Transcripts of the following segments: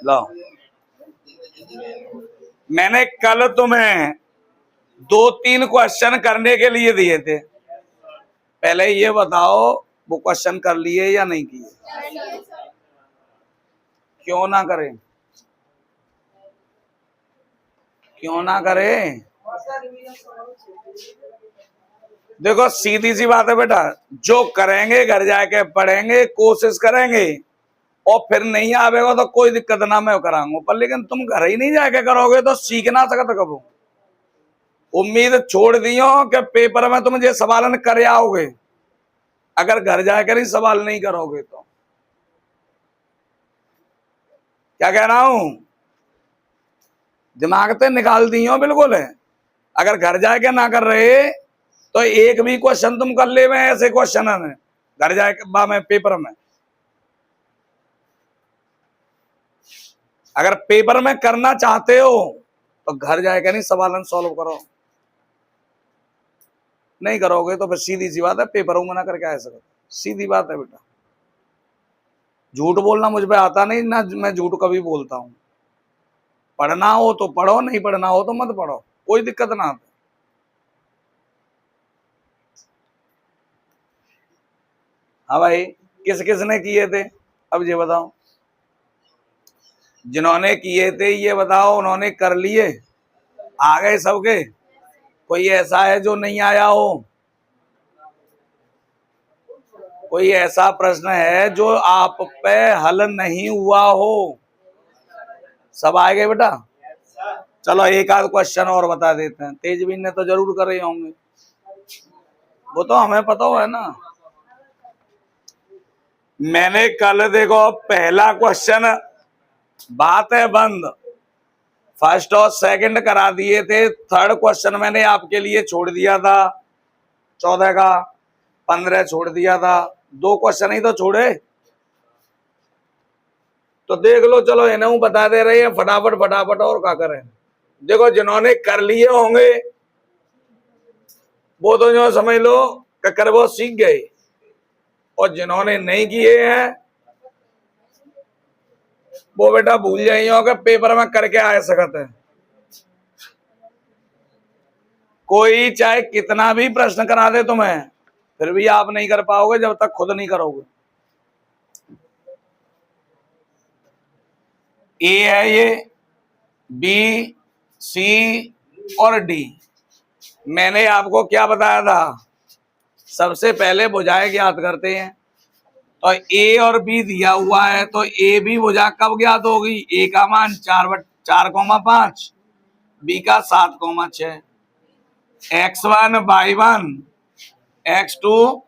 लो, मैंने कल तुम्हें 2-3 क्वेश्चन करने के लिए दिए थे, पहले ये बताओ वो क्वेश्चन कर लिए या नहीं किए? क्यों ना करें? क्यों ना करें? देखो सीधी सी बात है बेटा, जो करेंगे घर जाके पढ़ेंगे, कोशिश करेंगे, और फिर नहीं आवेगा तो कोई दिक्कत ना मैं कराऊंगा, पर लेकिन तुम घर ही नहीं जाके करोगे तो सीख ना सकते कब। उम्मीद छोड़ दियो कि पेपर में तुम ये सवाल कर आओगे, अगर घर जाकर ही सवाल नहीं करोगे तो। क्या कह रहा हूं? दिमाग से निकाल दियो बिल्कुल है। अगर घर जाके ना कर रहे तो एक भी क्वेश्चन तुम कर ले में ऐसे क्वेश्चन है घर जाके में पेपर में। अगर पेपर में करना चाहते हो तो घर जाके नहीं सवाल सॉल्व करो, नहीं करोगे तो फिर सीधी सी बात है पेपर में ना करके आ सकते। सीधी बात है बेटा, झूठ बोलना मुझ पे आता नहीं ना, मैं झूठ कभी बोलता हूं। पढ़ना हो तो पढ़ो, नहीं पढ़ना हो तो मत पढ़ो, कोई दिक्कत ना आती। हाँ भाई, किस किस ने किए थे अब ये बताओ? जिन्होंने किए थे ये बताओ, उन्होंने कर लिए, आ गए सबके? कोई ऐसा है जो नहीं आया हो? कोई ऐसा प्रश्न है जो आप पे हल नहीं हुआ हो? सब आ गए बेटा? चलो एक आध क्वेश्चन और बता देते हैं, तेजवीर ने तो जरूर कर रहे होंगे, वो तो हमें पता हो है ना। मैंने कल देखो पहला क्वेश्चन बात है बंद, फर्स्ट और सेकंड करा दिए थे, थर्ड क्वेश्चन मैंने आपके लिए छोड़ दिया था, 14 का 15 छोड़ दिया था, 2 क्वेश्चन ही तो छोड़े। तो देख लो, चलो इन्हें बता दे रहे हैं फटाफट फटाफट, और क्या करें। देखो जिन्होंने कर लिए होंगे वो तो जो समझ लो कि कर वो सीख गए, और जिन्होंने नहीं किए हैं वो बेटा भूल जाइए कि पेपर में करके आ सकते हैं। कोई चाहे कितना भी प्रश्न करा दे तुम्हें, फिर भी आप नहीं कर पाओगे जब तक खुद नहीं करोगे। ए है ये, बी, सी और डी। मैंने आपको क्या बताया था? सबसे पहले भुजाएं ज्ञात करते हैं, तो ए और बी दिया हुआ है तो ए बी भुजा कब ज्ञात होगी? ए का मान 4/4,5, बी का 7,6, x1 y1 x2,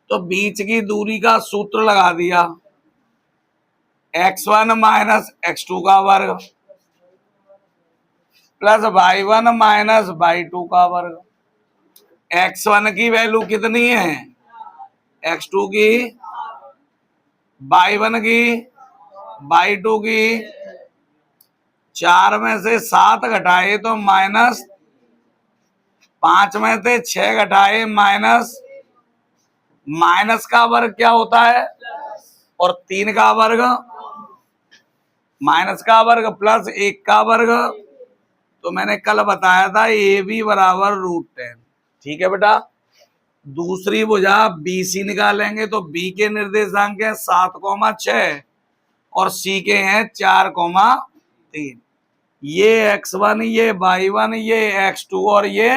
तो बीच की दूरी का सूत्र लगा दिया, x1 माइनस x2 का वर्ग प्लस y1 माइनस y2 का वर्ग। x1 की वैल्यू कितनी है? x2 की, y1 की, y2 की। 4 में से 7 घटाए तो माइनस, 5 में से 6 घटाए माइनस, माइनस का वर्ग क्या होता है? और 3 का वर्ग, माइनस का वर्ग प्लस 1 का वर्ग। तो मैंने कल बताया था ए बी बराबर √10। ठीक है बेटा, दूसरी भुजा बी सी निकालेंगे तो बी के निर्देशांक है 7,6 और सी के हैं 4,3। ये x1, ये y1, ये x2 और ये,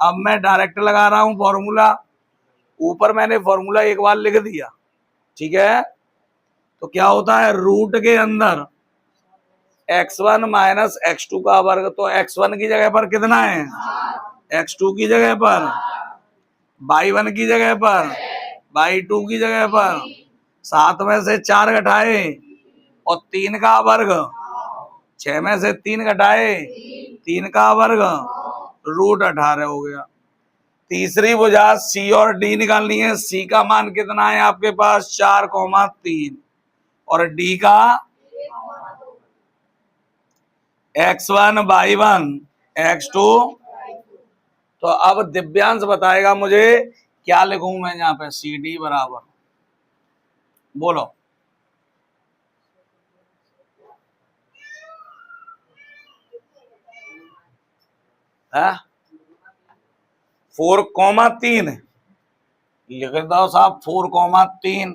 अब मैं डायरेक्ट लगा रहा हूं फॉर्मूला, ऊपर मैंने फॉर्मूला एक बार लिख दिया। ठीक है, तो क्या होता है रूट के अंदर x1 माइनस x2 का वर्ग, तो x1 की जगह पर कितना है? x2 की जगह पर, y1 की जगह पर, y2 की जगह पर 7 में से 4 घटाए और 3 का वर्ग, 6 में से 3 घटाए 3 का वर्ग, √18 हो गया। तीसरी भुजा सी और डी निकालनी है, सी का मान कितना है आपके पास? 4,3 और डी का x1 y1 x2। तो अब दिव्यांश बताएगा मुझे क्या लिखूं मैं यहाँ पे, सी डी बराबर, बोलो है 4,3 लिख दो साहब 4,3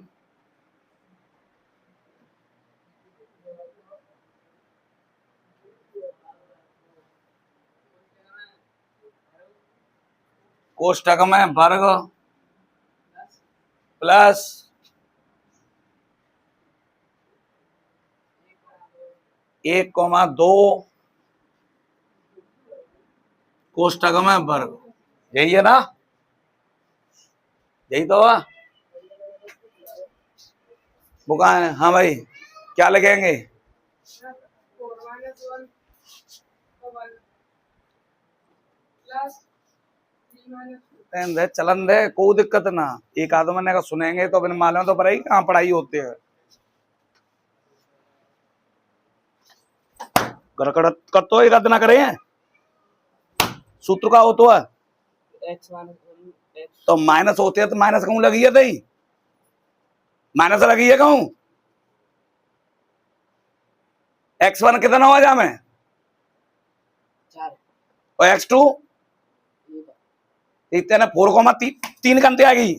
कोष्टक में वर्ग प्लस 1,2 कोष्टक में वर्ग। यही है ना, यही तो है। वो कहाँ है? हाँ भाई क्या लिखेंगे? चलन दे, कोई दिक्कत ना। एक आदमी ने सुनेंगे तो अपने मालूम तो पड़ेगी कहाँ पढ़ाई होती है। तो एक ना करे सूत्र का हो तो है तो माइनस होते है तो माइनस कहूं लगी है दही माइनस लगी है कहूं x1 कितना हुआ जा में और x2 इतने 4,3 घंटे आ गई।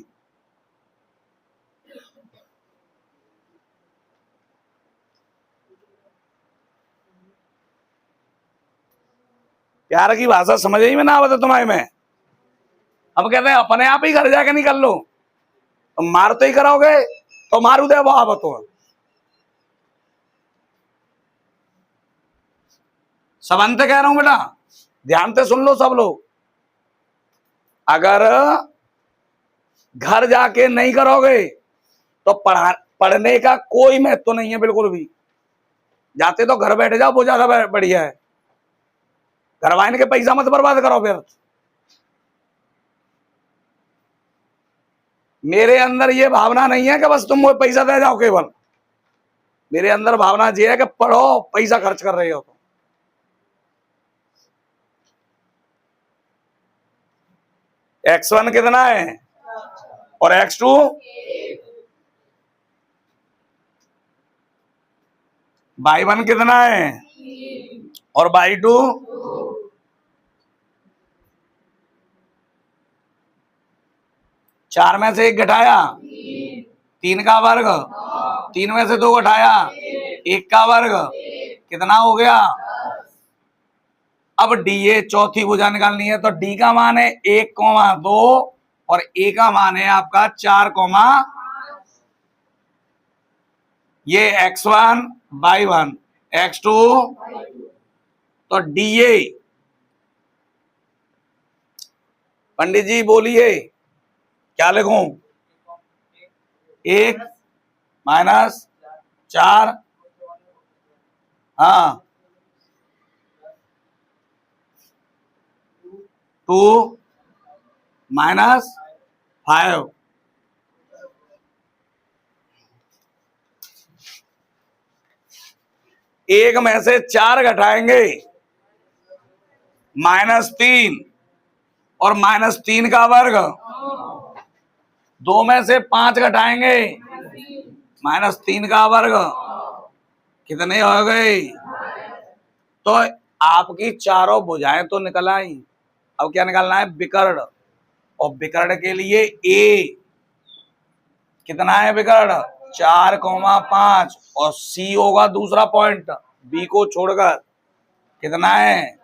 प्यार की भाषा समझ ही में ना आवत तुम्हारे में। अब कहते हैं अपने आप ही घर जाके नहीं कर लो तो मार तो ही कराओगे तो मारू दे वो आवत हो। सब अंत कह रहा हूं बेटा, ध्यान से सुन लो सब लोग। अगर घर जाके नहीं करोगे तो पढ़ने का कोई महत्व तो नहीं है बिल्कुल भी। जाते तो घर बैठ जाओ वो ज्यादा बढ़िया है। घर वाले के पैसा मत बर्बाद करो फिर। मेरे अंदर ये भावना नहीं है कि बस तुम वो पैसा दे जाओ केवल। मेरे अंदर भावना ये है कि पढ़ो, पैसा खर्च कर रहे हो तो। x1 कितना है और x2 y1 कितना है और y2 4 में से 1 घटाया 3 का वर्ग 3 में से 2 घटाया 1 का वर्ग कितना हो गया। अब डी चौथी भुजा निकालनी है तो डी का मान है 1,2 और ए का मान है आपका 4, ये x1 y1 x2 तो डी पंडित जी बोलिए क्या लिखूं? 1 माइनस 4 हाँ 2 माइनस 5 1 में से 4 घटाएंगे -3 और -3 का वर्ग 2 में से 5 घटाएंगे -3 का वर्ग कितने हो गए। तो आपकी चारों भुजाएं तो निकल आई। अब क्या निकालना है? विकर्ण। और विकर्ण के लिए ए कितना है विकर्ण 4,5 और सी होगा दूसरा पॉइंट बी को छोड़कर कितना है।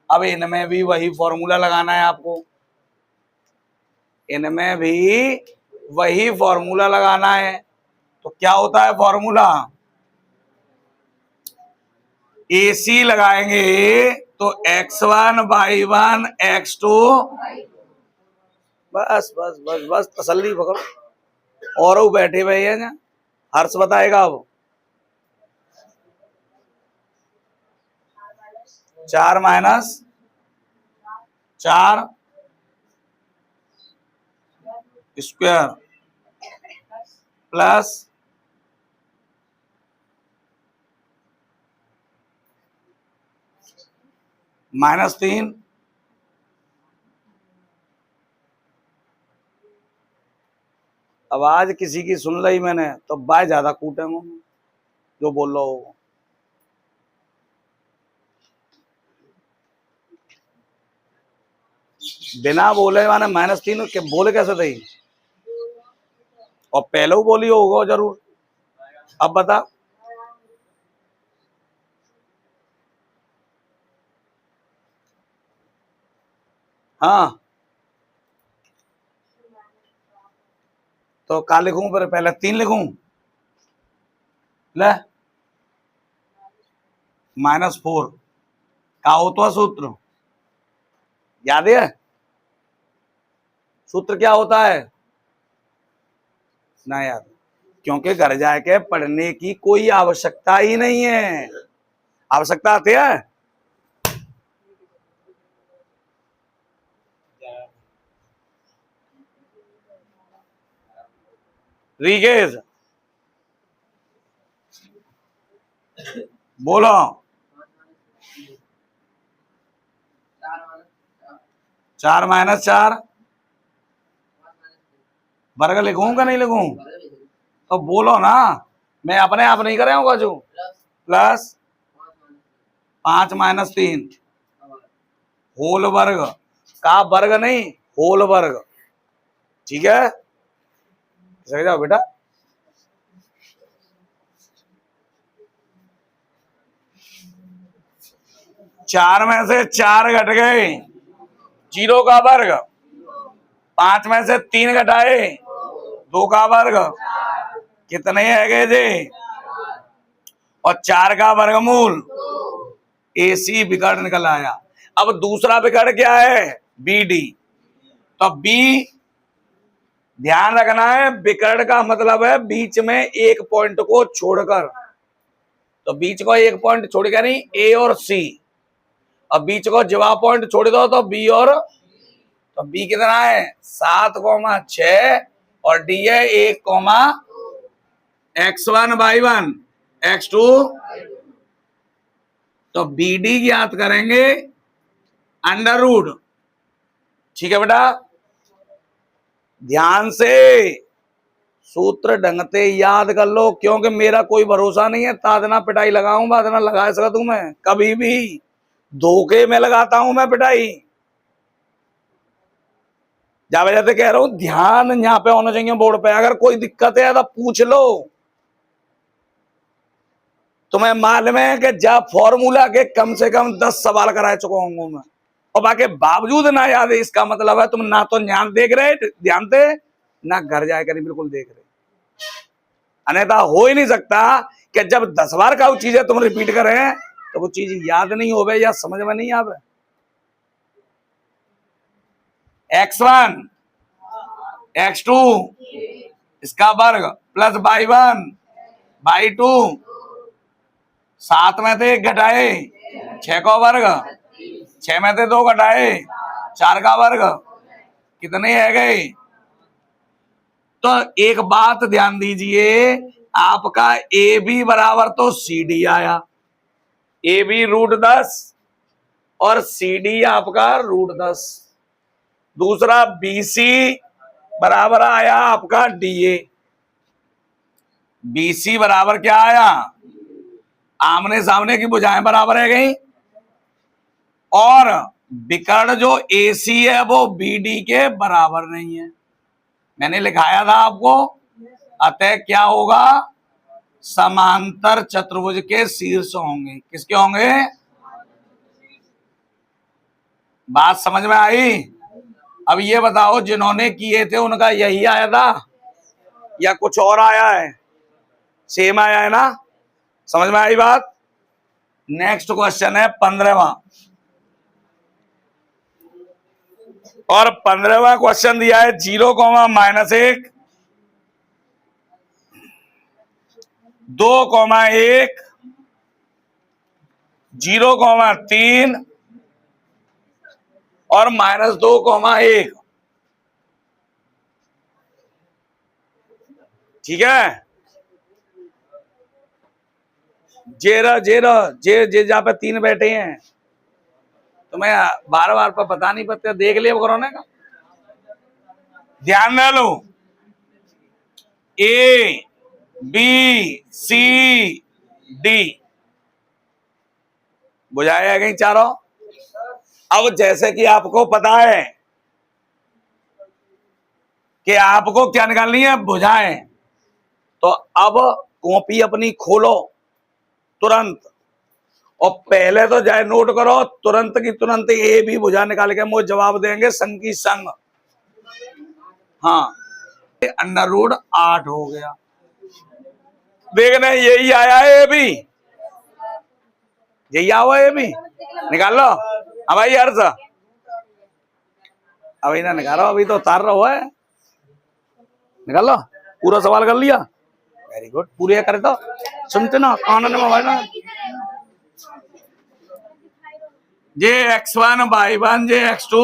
अब इनमें भी वही फॉर्मूला लगाना है आपको, इनमें भी वही फॉर्मूला लगाना है। तो क्या होता है फॉर्मूला? AC लगाएंगे तो x1 y1 x2 बस बस बस बस तसल्ली पकड़ो। और वो बैठे हुए हैं ना, हर्ष बताएगा। अब 4 माइनस 4 स्क्वायर प्लस -3 अब आज किसी की सुन ली मैंने तो बाय ज्यादा कूटेंगे जो बोल रहा हो। बिना बोले माने -3 के बोले कैसे थे? और पहले वो बोली होगा जरूर। अब बता। हाँ तो का लिखूं फिर? पहले 3 लिखूं? ले -4 का होता है सूत्र? याद है सूत्र क्या होता है? ना याद? क्योंकि घर जाके पढ़ने की कोई आवश्यकता ही नहीं है। आवश्यकता आती है? रीगेज बोलो। 4 - 4 वर्ग लिखूं का नहीं लिखूं? तो बोलो ना, मैं अपने आप नहीं करे होगा जो। प्लस 5 - 3 होल वर्ग का वर्ग नहीं, होल वर्ग। ठीक है, सही जाओ बेटा। चार में से 4 घट गए, 0 का वर्ग। 5 में से 3 घटाए, 2 का वर्ग। कितने है गए थे? और 4 का वर्गमूल। AC विकर्ण निकल आया। अब दूसरा विकर्ण क्या है? BD। तो B ध्यान रखना है, विकर्ण का मतलब है बीच में एक पॉइंट को छोड़कर। तो बीच को एक पॉइंट छोड़कर नहीं, A और C। अब बीच को जवाब पॉइंट छोड़ दो तो B और, तो B कितना है? 7,6 और D है 1, X1/1 X2। तो BD ज्ञात करेंगे √। ठीक है बेटा, ध्यान से सूत्र ढंगते याद कर लो, क्योंकि मेरा कोई भरोसा नहीं है। तादना पिटाई लगाऊं, बादना लगा सका तू मैं कभी भी। धोखे में लगाता हूं मैं पिटाई। जा वजह से कह रहा हूं, ध्यान यहाँ पे होना चाहिए बोर्ड पे। अगर कोई दिक्कत है तो पूछ लो। तुम्हें मालूम है कि जब फॉर्मूला के कम से कम 10 सवाल कराए चुका हूं मैं, और बाकी बावजूद ना याद है, इसका मतलब है तुम ना तो ध्यान देख रहे, ध्यान से ना घर जाकर बिल्कुल देख रहे। अन्यथा हो ही नहीं सकता कि जब 10 बार का वो चीजें तुम रिपीट करें तो वो चीज याद नहीं होवे या समझ में नहीं आवे। X1 X2 इसका वर्ग प्लस Y1/2। 7 में से 1 घटाए, 6 का वर्ग। 6 में से 2 घटाए, 4 का वर्ग। कितने है गए? तो एक बात ध्यान दीजिए, आपका AB बराबर तो CD आया। AB √10 और CD आपका √10। दूसरा BC बराबर आया आपका DA। BC बराबर क्या आया? आमने सामने की भुजाएं बराबर है गई। और विकर्ण जो AC है वो BD के बराबर नहीं है। मैंने लिखाया था आपको, अतः क्या होगा? समांतर चतुर्भुज के शीर्ष होंगे। किसके होंगे? बात समझ में आई? अब ये बताओ, जिन्होंने किए थे उनका यही आया था या कुछ और आया है? सेम आया है ना? समझ में आई बात? नेक्स्ट क्वेश्चन है 15वां, और 15वां क्वेश्चन दिया है 0, -1 2,1 0,3 और -2,1। ठीक है, जे जहां पे 3 बैठे हैं, तुम्हें बार बार पर बता नहीं पड़ते, देख लिया करोने का। ध्यान में लो, ABCD बुझाया गई चारों। अब जैसे कि आपको पता है कि आपको क्या निकालनी है, भुजाएं, तो अब कॉपी अपनी खोलो तुरंत, और पहले तो जाए नोट करो तुरंत की तुरंत ए भी भुजा निकाल के मुझे जवाब देंगे संग की संग। हाँ, √8 हो गया। देखना यही आया है, भी यही आओ, ये भी निकाल लो। अब भाई अर्थ अभी ना निकालो, अभी तो उतार रहा हुआ है, निकाल लो। पूरा सवाल कर लिया, वेरी गुड। पूरे करे तो सुनते ना कान में मोबाइल ना। जे x1 y1 जे x2।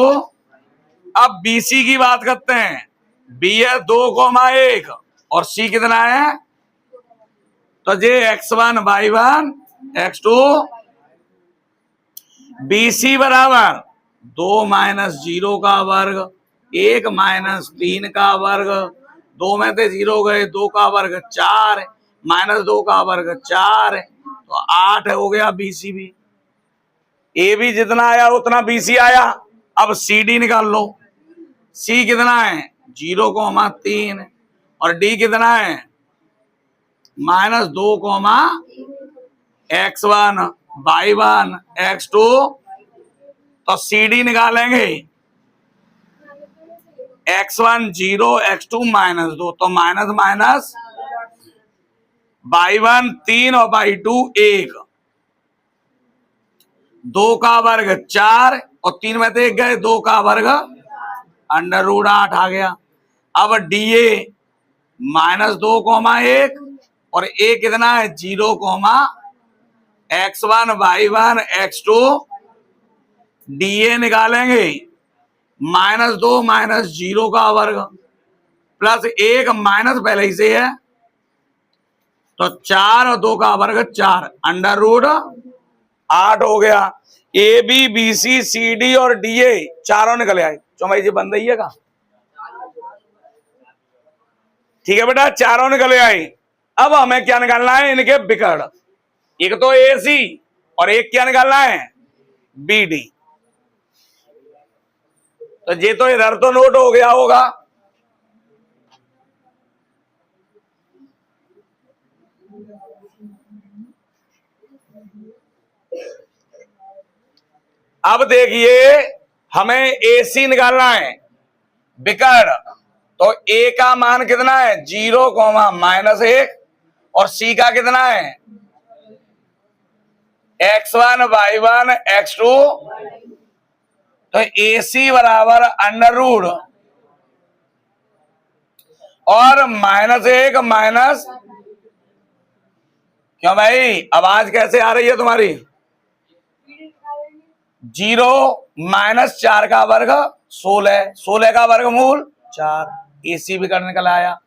अब BC की बात करते हैं। B है 2,1 और C कितना है, तो जे x1 y1 x2 BC बराबर 2 - 0 का वर्ग, 1 - 3 का वर्ग, 2 में से 0 गए, 2 का वर्ग 4, -2 का वर्ग 4, तो 8 हो गया BC भी। ए भी जितना आया उतना BC आया। अब CD निकाल लो। C कितना है, 0,3, और D कितना है, -2, x1 y1 x2, तो CD निकालेंगे x1 0 x2 -2, तो माइनस माइनस, y1 3 और y2 1, 2 का वर्ग 4 और 3 में से 1 गए, 2 का वर्ग √8 आ गया। अब DA -2,1 और A कितना है 0, x1 y1 x2, DA निकालेंगे -2 - 0 का वर्ग प्लस 1 माइनस पहले ही से है, तो 4 और 2 का वर्ग 4, √8 हो गया। AB BC CD और DA चारों निकले आए। चौमाई जी बंद रही का, ठीक है बेटा, चारों निकले आए। अब हमें क्या निकालना है, इनके विकर्ण। एक तो AC और एक क्या निकालना है, BD। तो ये तो इधर तो नोट हो गया होगा। अब देखिए हमें AC निकालना है विकर्ण, तो A का मान कितना है 0, -1, और C का कितना है x1 y1 x2, तो AC बराबर √ और -1 माइनस, क्यों भाई आवाज कैसे आ रही है तुम्हारी, 0 - 4 का वर्ग 16, 16 का वर्गमूल 4, AC भी करने निकल आया।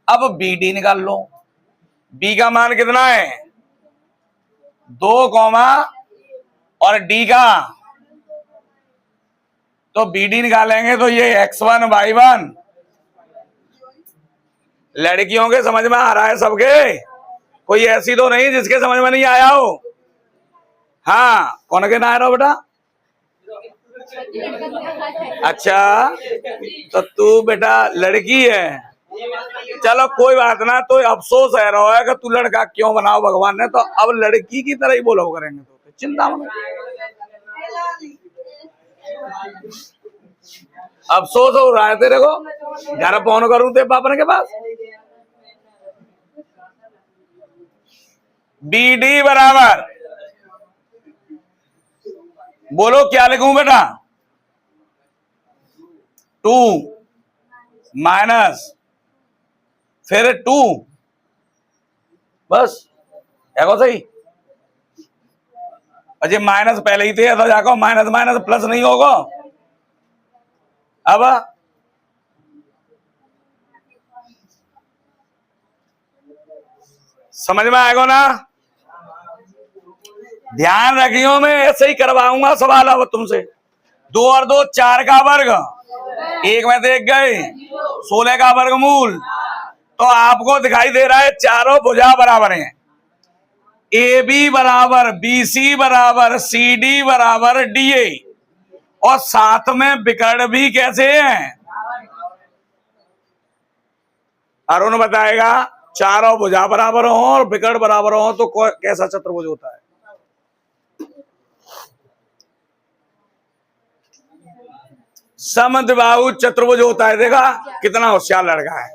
अब BD निकाल लो। B का मान कितना है 2, और D का, तो BD निकालेंगे तो ये x1 y1। लड़कियों के समझ में आ रहा है सबके, कोई ऐसी तो नहीं जिसके समझ में नहीं आया हो। हाँ, कौन के ना आ रहा हो बेटा, अच्छा तो तू बेटा लड़की है, चलो कोई बात ना, तो अफसोस है रहा है कि तू लड़का क्यों बनाओ भगवान ने, तो अब लड़की की तरह ही बोलो करेंगे, तो चिंता मत। अफसोस हो रहा है तेरे को, घर फोन करूं तेरे पापा के पास। BD बराबर, बोलो क्या लिखूं बेटा, 2 माइनस फिर 2, बस है को सही। अजय माइनस पहले ही थे, तो जाको माइनस माइनस प्लस नहीं होगा। अब समझ में आएगा ना, ध्यान रखियो, मैं ऐसे ही करवाऊंगा सवाल अब तुमसे। 2 और 2 4 का वर्ग, 1 में से 1 गए, 16 का वर्गमूल, तो आपको दिखाई दे रहा है चारों भुजा बराबर हैं। AB बराबर BC बराबर CD बराबर DA, और साथ में विकर्ण भी कैसे हैं? अरुण बताएगा। चारों भुजा बराबर हो और विकर्ण बराबर हो तो कैसा चतुर्भुज होता है? समद्विबाहु चतुर्भुज होता है। देखा कितना होशियार लड़का है।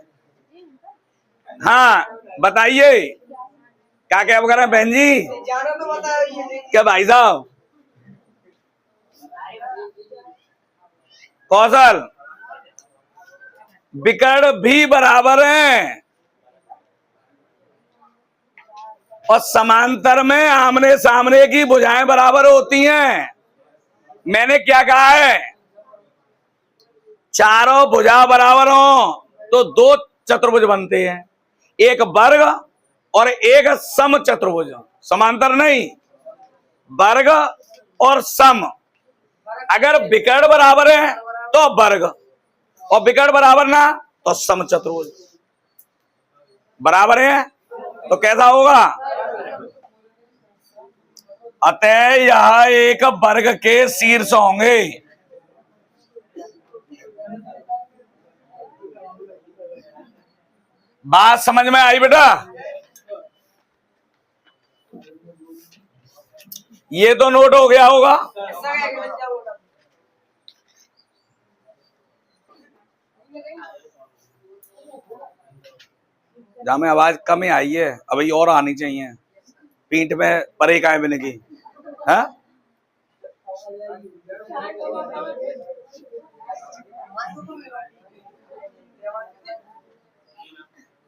हाँ बताइए क्या क्या कह रहे हैं बहन जी? क्या भाई साहब? कौशल, विकर्ण भी बराबर हैं और समांतर में आमने सामने की भुजाएं बराबर होती हैं। मैंने क्या कहा है? चारों भुजा बराबर हो तो दो चतुर्भुज बनते हैं, एक वर्ग और एक सम चतुर्भुज। समांतर नहीं, वर्ग और सम। अगर विकर्ण बराबर है तो वर्ग और विकर्ण बराबर ना तो सम चतुर्भुज। बराबर है तो कैसा होगा? अतः यह एक वर्ग के शीर्ष होंगे। बात समझ में आई बेटा? ये तो नोट हो गया होगा। जहां में आवाज कम ही आई है, अभी और आनी चाहिए। पीठ में परे का है की है?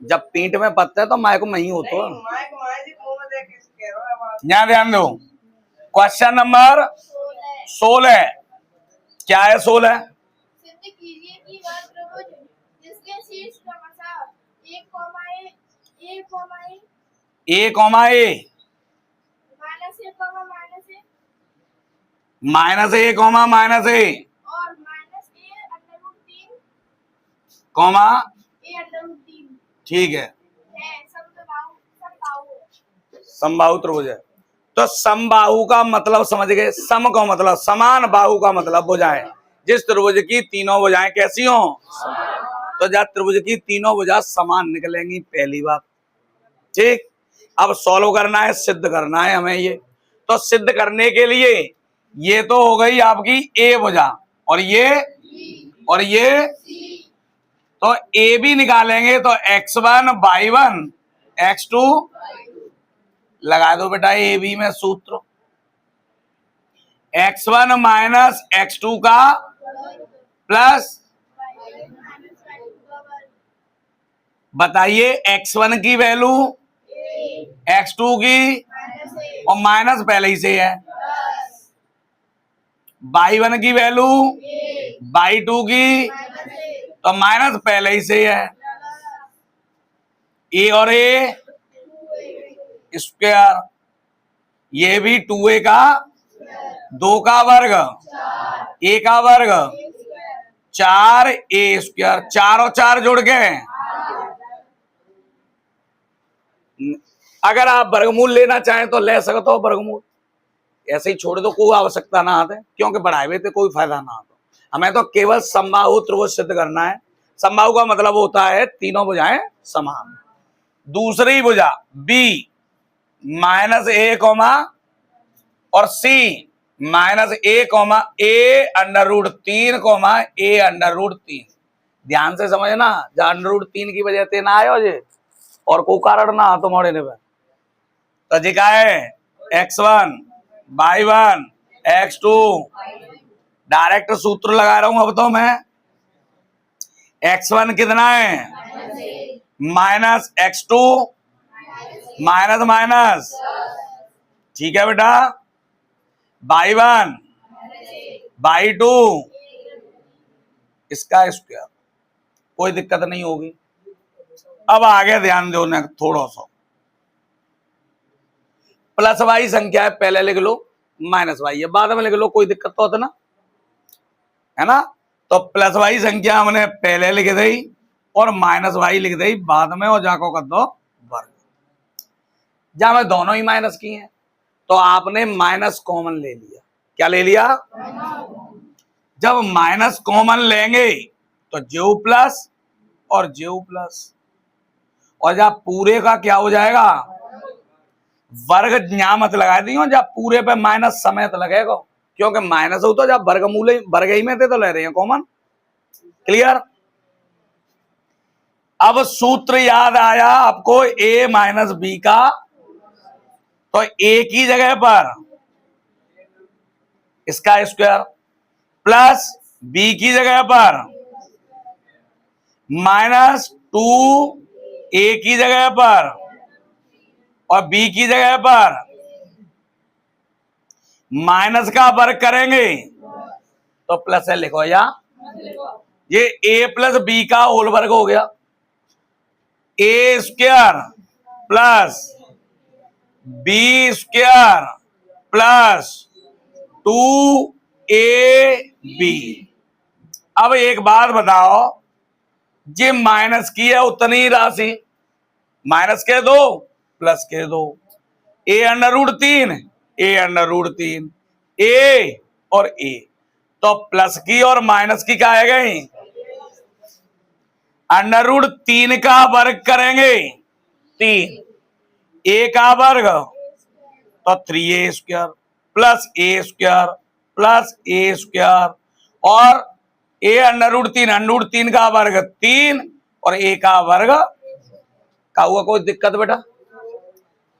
जब पीठ में पत्ता है तो माइक में ही होता है। यहाँ ध्यान दो। Question number 16। क्या है 16? सिद्ध कीजिए कि वह त्रिभुज जिसके शीर्ष क्रमशः ए कॉमा ए माइनस ए और minus A under root 3 comma A under root 3 ठीक है समबाहु त्रिभुज है। तो समबाहु का मतलब समझ गए? सम का मतलब समान, बाहु का मतलब भुजाएं। जिस त्रिभुज की तीनों भुजाएं कैसी हो? तो जब त्रिभुज की तीनों भुजा समान निकलेंगी, पहली बात। ठीक, अब सॉल्व करना है, सिद्ध करना है हमें ये। तो सिद्ध करने के लिए ये तो हो गई आपकी ए भुजा और ये तो ए भी निकालेंगे तो x1 y1 x2 लगा दो बेटा ए बी में सूत्र। x1 माइनस x2 का प्लस, बताइए x1 की वैल्यू, x2 की और माइनस पहले ही से है, y1 की वैल्यू, y2 की तो माइनस पहले ही से है। ए और ए स्क्वायर, ये भी 2a का 2 का वर्ग, a का वर्ग 4a स्क्वायर, 4 और 4 जोड़ के। अगर आप वर्गमूल लेना चाहें तो ले सकते हो वर्गमूल, ऐसे ही छोड़ दो, कोई आवश्यकता ना आते, क्योंकि बढ़ाए हुए थे कोई फायदा ना आता। हमें तो केवल समबाहु त्रिभुज सिद्ध करना है। समबाहु का मतलब होता है तीनों भुजाएं समान। दूसरी भुजा बी माइनस ए कॉमा और सी minus A comma A under root 3 comma A under root 3। ध्यान से समझना, जहां अंडर रूट 3 की वजह से ना आयो जे और कोई कारण ना तो मोड़े ने तो जी का है x1 y1 x2। डायरेक्ट सूत्र लगा रहा हूं अब तो मैं। x1 कितना है? माइनस x2 माइनस माइनस, ठीक है बेटा। y1 y2 इसका स्क्वायर, कोई दिक्कत नहीं होगी। अब आगे ध्यान दो ना थोड़ा सा। प्लस वाई संख्या है, पहले लिख लो, माइनस वाई है बाद में लिख लो, कोई दिक्कत तो होता ना, है ना। तो प्लस वाई संख्या हमने पहले लिख दी और माइनस वाई लिख दी बाद में, और जाको कर दो वर्ग। जहां में दोनों ही माइनस की हैं तो आपने माइनस कॉमन ले लिया। क्या ले लिया? जब माइनस कॉमन लेंगे तो जेयू प्लस और जेयू प्लस, और जब पूरे का क्या हो जाएगा वर्ग, यहां मत लगा दी जब पूरे पे माइनस समेत लगेगा, क्योंकि माइनस हो तो जब वर्गमूल वर्ग ही में थे तो ले रहे हैं कॉमन। क्लियर? अब सूत्र याद आया आपको a माइनस बी का, तो a की जगह पर इसका स्क्वायर प्लस b की जगह पर माइनस 2a की जगह पर और b की जगह पर माइनस का वर्ग करेंगे तो प्लस है लिखो, या ये a प्लस बी का होल वर्ग हो गया, a square plus B square plus 2ab। अब एक बात बताओ, जे माइनस की है उतनी राशि माइनस के दो प्लस के दो, a under root 3 a under root 3 a और a, तो प्लस की और माइनस की क्या है गई, अंडर रूट 3 का वर्ग करेंगे 3, a का वर्ग तो 3a square plus a square plus a square, और a अंडर रूट 3 का वर्ग 3 और a का वर्ग का हुआ, कोई दिक्कत बेटा?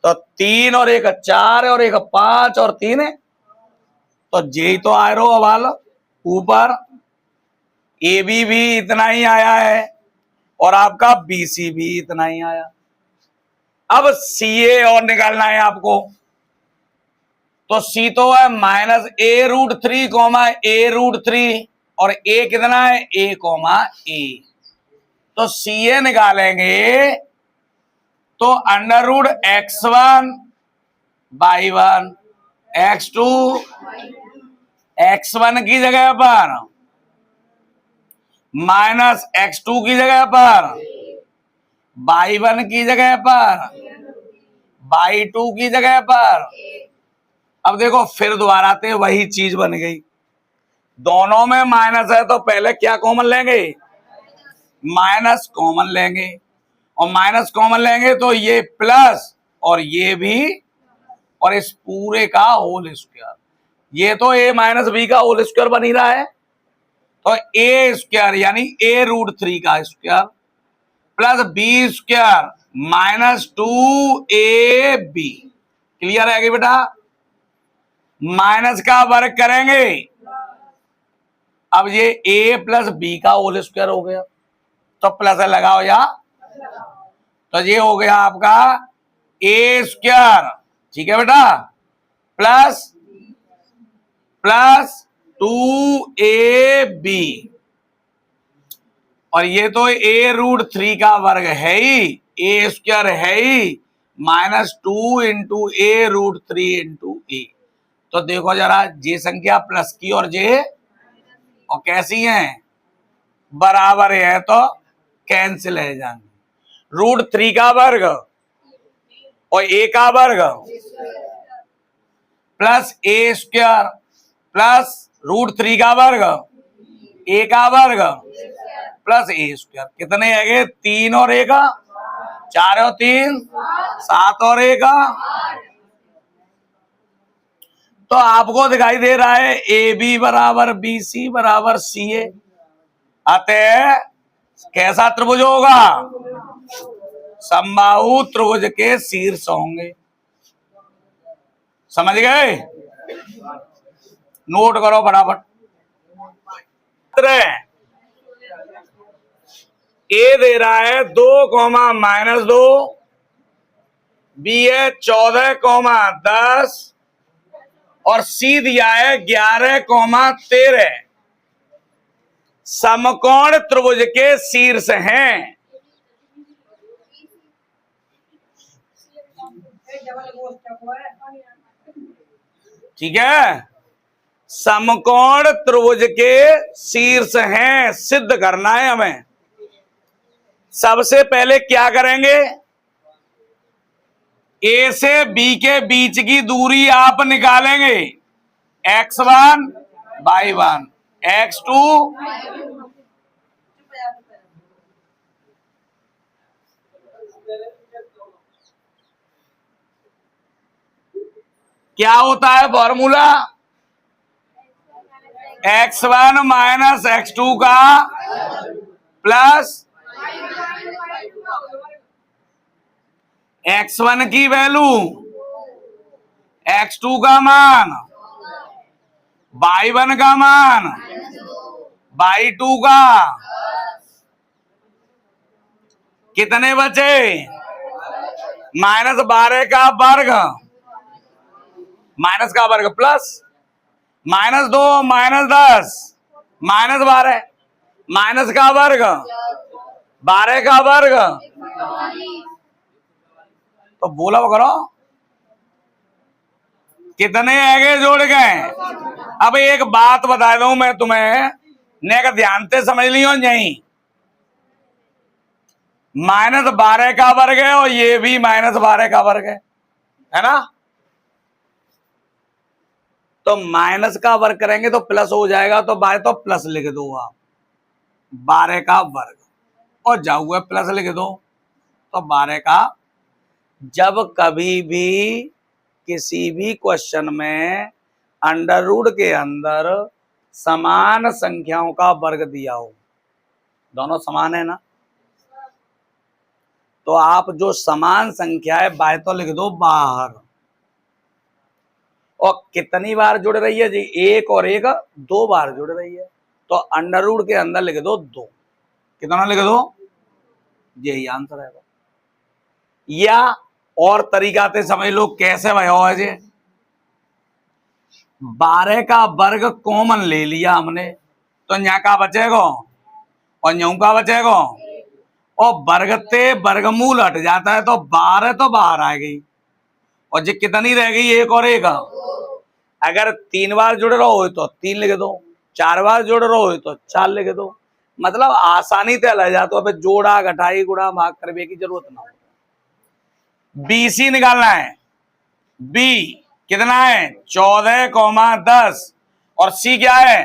तो 3 और 1 4 और 1 5 और 3 है, तो जे तो आ रो हवाला ऊपर, ए बी भी इतना ही आया है और आपका बीसी भी इतना ही आया। अब सी ए और निकालना है आपको, तो सी तो है minus a root 3 comma a root 3 और a कितना है a कॉमा a, तो सी ए निकालेंगे तो under root x1 y1 x2 x1 की जगह पर माइनस x2 की जगह पर y1 की जगह पर y2 की जगह पर। अब देखो फिर दोबारा ते वही चीज बन गई, दोनों में माइनस है तो पहले क्या कॉमन लेंगे, माइनस कॉमन लेंगे, और माइनस कॉमन लेंगे तो ये प्लस और ये भी, और इस पूरे का होल स्क्वायर, ये तो a माइनस बी का होल स्क्वायर बन ही रहा है, तो a स्क्वायर यानी a रूट 3 का square plus B square minus 2ab। Clear है बेटा? माइनस का वर्ग करेंगे, अब ये a प्लस बी का होल स्क्वायर हो गया, तो प्लस लगाओ या, तो ये हो गया आपका a स्क्वायर, ठीक है बेटा, प्लस प्लस 2ab, और ये तो a रूट 3 का वर्ग है ही, a स्क्वायर है ही, minus 2 into a root 3 into a। तो देखो जरा, ये संख्या प्लस की और जे और कैसी हैं, बराबर है तो कैंसिल है जाएंगे, रूट 3 का वर्ग और a का वर्ग plus a square plus root 3 का वर्ग a का वर्ग प्लस a स्क्वायर, कितने है 3 और 1 4 और 3 7 और 1, तो आपको दिखाई दे रहा है ए बी बराबर बी सी बराबर सी ए, अतः कैसा त्रिभुज होगा, समबाहु त्रिभुज के शीर्ष होंगे। समझ गए? नोट करो फटाफट। ए दे रहा है 2 कॉमा माइनस 2, बी है 14 कॉमा 10 और सी दिया है 11 कॉमा 13। समकोण त्रिभुज के शीर्ष हैं। ठीक है, समकोण त्रिभुज के शीर्ष हैं, सिद्ध करना है हमें। सबसे पहले क्या करेंगे, ए से बी के बीच की दूरी आप निकालेंगे, x1 y1 x2 क्या होता है फॉर्मूला? x1 माइनस x2 का प्लस x1 की वैल्यू, x2 का मान, y1 का मान, y2 का कितने बचे? -12 का वर्ग, माइनस का वर्ग प्लस -2 -10 -12 माइनस का वर्ग 12 का वर्ग। तो बोला वो करो कितने आगे जोड़ गए। अब एक बात बता दूं मैं तुम्हें, ने ध्यान से समझ लियो यही, -12 का वर्ग है और ये भी -12 का वर्ग है ना। तो माइनस का वर्ग करेंगे तो प्लस हो जाएगा, तो बाय तो प्लस लिख दो आप, 12 का वर्ग, और जाओगे प्लस लिख दो तो 12 का। जब कभी भी किसी भी क्वेश्चन में अंडर रूट के अंदर समान संख्याओं का वर्ग दिया हो, दोनों समान है ना, तो आप जो समान संख्या है बाय तो लिख दो बाहर। और कितनी बार जुड़ रही है जी? एक और एक 2 बार जुड़ रही है, तो अंडर रूट के अंदर लिख दो 2। कितना लिख दो? यही आंसर है। या और तरीका से समझ लो कैसे भाई हो जी, 12 का वर्ग कॉमन ले लिया हमने, तो यहाँ का बचेगा और यूं का बचेगा, और वर्ग से वर्गमूल हट जाता है तो 12 तो बाहर आ गई, और जी कितनी रह गई? एक और एक। अगर 3 बार जुड़ रहे हो तो 3 लिख दो, 4 बार जुड़ रहे हो तो 4 लिख दो, मतलब आसानी से लग जाता है। जोड़ा घटाई गुणा भाग करने की जरूरत ना हो। BC निकालना है, B कितना है? 14,10, और C क्या है?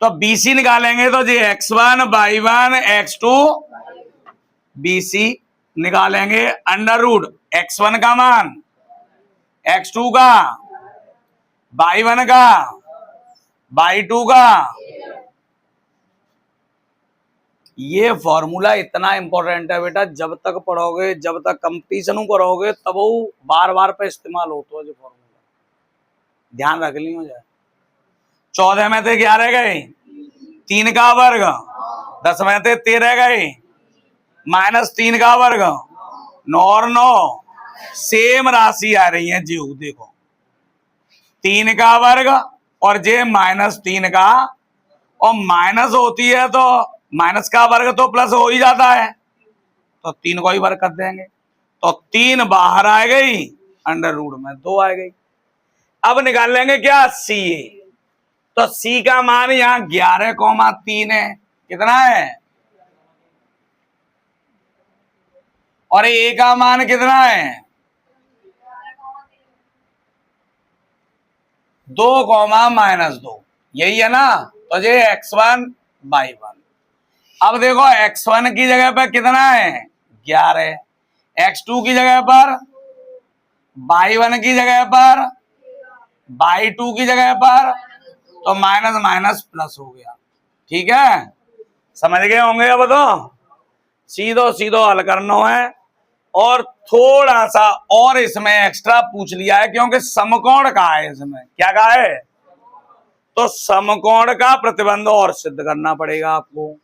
तो BC निकालेंगे तो जी x1 y1 x2 BC निकालेंगे, अंडर रूट x1 का मान, x2 का, y1 का, y2 का। ये फॉर्मूला इतना इंपॉर्टेंट है बेटा, जब तक पढ़ोगे, जब तक कंपटीशन करोगे, तब वो बार बार पे इस्तेमाल होता है जो फॉर्मूला, ध्यान रख लियो जाए। 14 में से 11 गए, 3 का वर्ग, 10 में से 13 गए, -3 का वर्ग, 9 और 9 सेम राशि आ रही है जी। देखो 3 का वर्ग और जे -3 का, और माइनस होती है तो माइनस का वर्ग तो प्लस हो ही जाता है, तो 3 को ही वर्ग कर देंगे, तो 3 बाहर आ गई, अंडर रूट में 2 आ गई। अब निकाल लेंगे क्या? C। तो C का मान यहाँ 11,3 है, कितना है? और A का मान कितना है? 2, -2, यही है ना। तो ये x1 y1। अब देखो x1 की जगह पर कितना है? 11, x2 की जगह पर, y1 की जगह पर, y2 की जगह पर, तो माइनस माइनस प्लस हो गया। ठीक है, समझ गए होंगे। अब तो सीधो सीधो हल करना है, और थोड़ा सा और इसमें एक्स्ट्रा पूछ लिया है, क्योंकि समकोण का है इसमें। क्या कहा है? तो समकोण का प्रतिबंध और सिद्ध करना पड़ेगा आपको।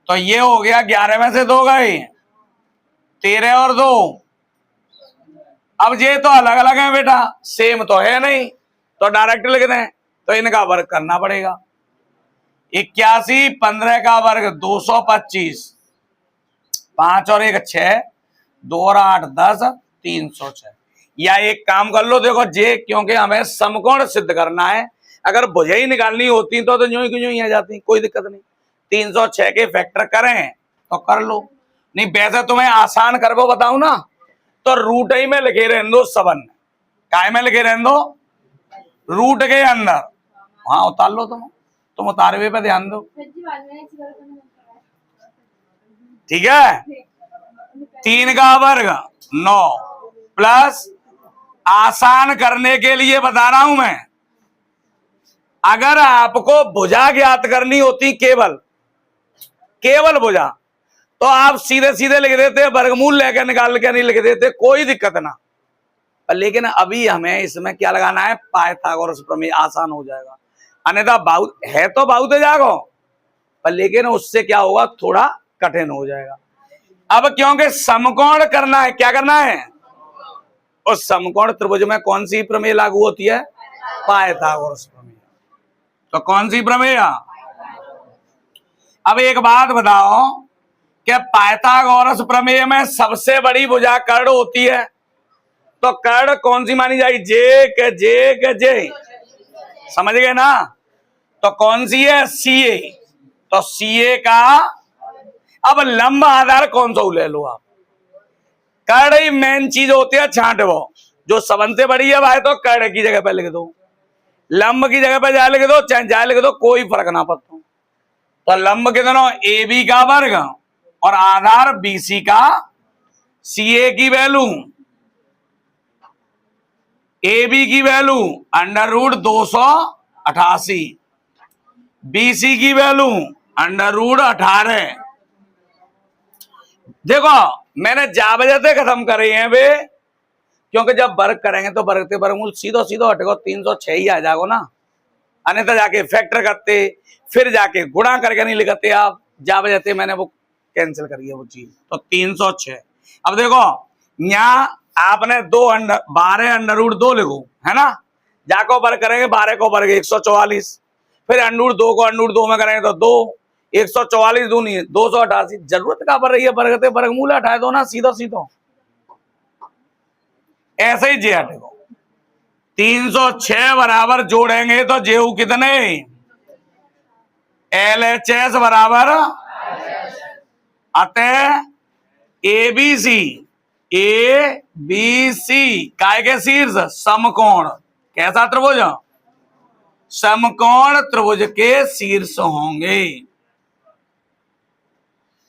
तो ये हो गया, 11 में से 2 गए, 13 और 2। अब ये तो अलग अलग है बेटा, सेम तो है नहीं, तो डायरेक्ट लिख दें, तो इनका वर्ग करना पड़ेगा। 81, 15 का वर्ग 225, 5 और 1 6, 2 और 8 10, 306। या एक काम कर लो, देखो जे, क्योंकि हमें समकोण सिद्ध करना है, अगर भुजाई निकालनी होती तो यूं ही आ जाती, कोई दिक्कत नहीं। 306 के फैक्टर करें तो कर लो, नहीं वैसे तुम्हें आसान कर वो बताऊं ना, तो रूट ही में लिखे रहने दो, 7 काय में लिखे रहने दो, रूट के अंदर, हाँ उतार लो, तुम उतारवे पे ध्यान दो, ठीक है। 3 का वर्ग 9 प्लस, आसान करने के लिए बता रहा हूं मैं, अगर आपको भुजा ज्ञात करनी होती केवल भुजा, तो आप सीधे सीधे लिख देते, वर्गमूल लेकर निकाल के नहीं लिख देते, कोई दिक्कत ना। लेकिन अभी हमें इसमें क्या लगाना है, पाइथागोरस प्रमेय, आसान हो जाएगा। अन्यथा बहुत है तो बहुत जागो, पर लेकिन उससे क्या होगा, थोड़ा कठिन हो जाएगा। अब क्योंकि समकोण करना है, क्या करना है, उस समकोण त्रिभुज में कौन सी प्रमेय लागू होती है, पाइथागोरस प्रमेय। तो कौन सी प्रमेय? अब एक बात बताओ कि पाइथागोरस प्रमेय में सबसे बड़ी भुजा कर्ण होती है, तो कर्ण कौन सी मानी जाएगी, जे, समझ गए ना। तो कौन सी है, सीए। तो सीए का अब लंब आधार कौन सा ले लो आप, कर्ण ही मेन चीज होती है, छांट वो जो सबन से बड़ी है भाई, तो कर्ण की जगह पे लिख दो, लंब की जगह पे जा लिख दो, चाहे जा लिख दो, कोई फर्क ना पड़ता। तो लंब के दोनों ए बी का वर्ग और आधार बीसी का, सीए की वैल्यू, ए बी की वैल्यू √288, बीसी की वैल्यू √18। देखो मैंने जा वजह से खत्म करे हैं वे, क्योंकि जब वर्ग करेंगे तो वर्ग से वर्गमूल सीधो सीधो हटेगा, 306 ही आ जाएगा ना। अन्यथा जाके फैक्टर करते, फिर जाके गुणा करके नहीं लिखते आप, जा वजह से मैंने वो कैंसिल करी है वो चीज। तो 306। अब देखो यहाँ आपने 12√2 लिखो, है ना, जाको वर्ग करेंगे 12 को वर्ग 144, फिर √2 को √2 में करेंगे तो 2, 144 दूनी 288, जरूरत का पड़ रही है वर्ग से वर्गमूल हटाए दो ना, सीधो सीधो ऐसे ही जे हटेगा। 306 बराबर जोड़ेंगे तो जेऊ कितने, LHS बराबर, अतः ए बी सी काय के शीर्ष समकोण, कैसा त्रिभुज, समकोण त्रिभुज के शीर्ष होंगे।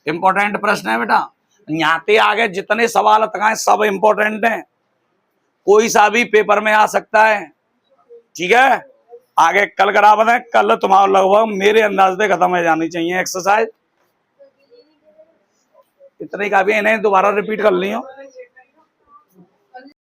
इंपॉर्टेंट प्रश्न है बेटा, यहाँ पे आगे जितने सवाल तक आए सब इंपॉर्टेंट हैं, कोई सा भी पेपर में आ सकता है, ठीक है। आगे कल करा बताए, कल तुम्हारा लगभग मेरे अंदाज से खत्म हो जानी चाहिए एक्सरसाइज, इतने का भी इन्हें दोबारा रिपीट कर लियो।